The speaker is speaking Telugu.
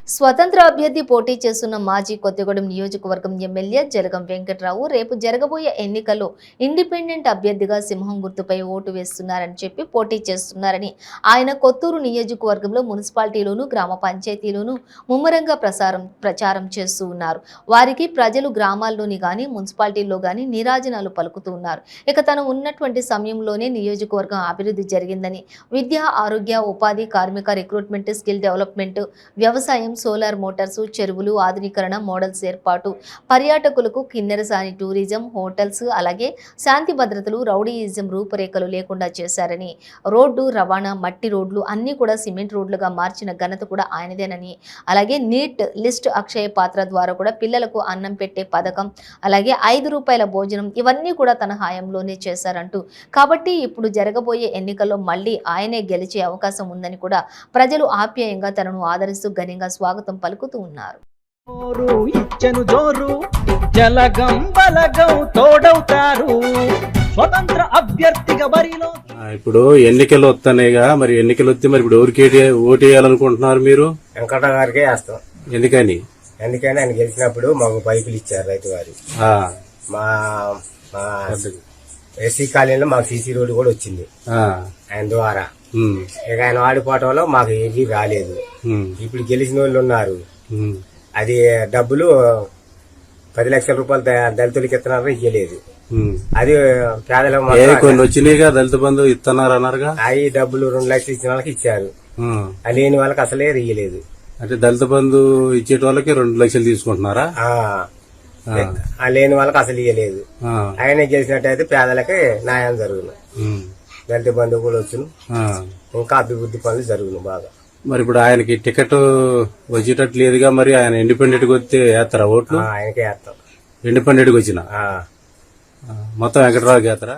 స్వతంత్ర అభ్యర్థి పోటీ చేస్తున్న మాజీ కొత్తగూడెం నియోజకవర్గం ఎమ్మెల్యే జలగం వెంకట్రావు రేపు జరగబోయే ఎన్నికల్లో ఇండిపెండెంట్ అభ్యర్థిగా సింహం గుర్తుపై ఓటు వేస్తున్నారని చెప్పి పోటీ చేస్తున్నారని ఆయన కొత్తూరు నియోజకవర్గంలో మున్సిపాలిటీలోను గ్రామ పంచాయతీలోను ముమ్మరంగా ప్రచారం చేస్తూ ఉన్నారు. వారికి ప్రజలు గ్రామాల్లోని గాని మున్సిపాలిటీల్లో గాని నీరాజనాలు పలుకుతూ ఉన్నారు. ఇక తను ఉన్నటువంటి సమయంలోనే నియోజకవర్గం అభివృద్ధి జరిగిందని, విద్య, ఆరోగ్య, ఉపాధి, కార్మిక రిక్రూట్మెంట్, స్కిల్ డెవలప్మెంట్, వ్యవసాయం, సోలార్ మోటార్స్, చెరువులు ఆధునీకరణ, మోడల్స్ ఏర్పాటు, పర్యాటకులకు కిన్నెరసాని టూరిజం, హోటల్స్, అలాగే శాంతి భద్రతలు, రౌడీయిజం రూపురేఖలు లేకుండా చేశారని, రోడ్డు రవాణా, మట్టి రోడ్లు అన్నీ కూడా సిమెంట్ రోడ్లుగా మార్చిన ఘనత కూడా ఆయనదేనని, అలాగే నీట్ లిస్ట్ అక్షయ పాత్ర ద్వారా కూడా పిల్లలకు అన్నం పెట్టే పథకం, అలాగే 5 రూపాయల భోజనం ఇవన్నీ కూడా తన హయాంలోనే చేశారంటూ, కాబట్టి ఇప్పుడు జరగబోయే ఎన్నికల్లో మళ్ళీ ఆయనే గెలిచే అవకాశం ఉందని కూడా ప్రజలు ఆప్యాయంగా తనను ఆదరిస్తూ ఘనంగా స్వాగతం పలుకుతూ ఉన్నారు. ఇచ్చను జోరు జలగం బలగం తోడవుతారు స్వతంత్ర అభ్యర్థిగా బరిలో. ఇప్పుడు ఎన్నికలు వస్తున్నాయిగా, మరి ఎన్నికలు వస్తే మరి ఇప్పుడు ఎవరికి ఓటు వేయాలనుకుంటున్నారు మీరు? వెంకట గారికే వేస్తాం. ఎందుకని? ఎందుకని ఆయన గెలిచినప్పుడు మాకు బైకులు ఇచ్చారు రైతు వారి. మా ఎస్సీ కాలనీలో మాకు సీసీ రోడ్డు కూడా వచ్చింది ఆయన ద్వారా. ఇక ఆయన వాడిపోవటంలో మాకు ఏమీ రాలేదు. ఇప్పుడు గెలిచిన వాళ్ళు ఉన్నారు, అది డబ్బులు 10 లక్షల రూపాయలు దళితులకి ఇస్తున్నారు, ఇవ్వలేదు. అది పేదలకు కొన్ని వచ్చినాయిగా, దళిత బంధు ఇస్తున్నారు అన్నారుగా. అవి డబ్బులు 2 లక్షలు ఇచ్చిన వాళ్ళకి ఇచ్చారు, లేని వాళ్ళకి అసలే ఇయ్యలేదు. అంటే దళిత బంధు ఇచ్చేట వాళ్ళకి 2 లక్షలు తీసుకుంటున్నారా? లేని వాళ్ళకి అసలు ఇయ్యలేదు. ఆయన గెలిచినట్టయితే పేదలకి న్యాయం జరుగును, దళిత బంధువు కూడా వచ్చును, ఇంకా అభివృద్ధి పనులు జరుగును బాగా. మరి ఇప్పుడు ఆయనకి టికెట్ వచ్చేటట్టు లేదుగా, మరి ఆయన ఇండిపెండెంట్ గా వస్తే వేస్తారా ఓట్లు? ఆయనకే వేస్తాం. ఇండిపెండెంట్ గా వచ్చిన మొత్తం వెంకటరావుకి వేస్తారా?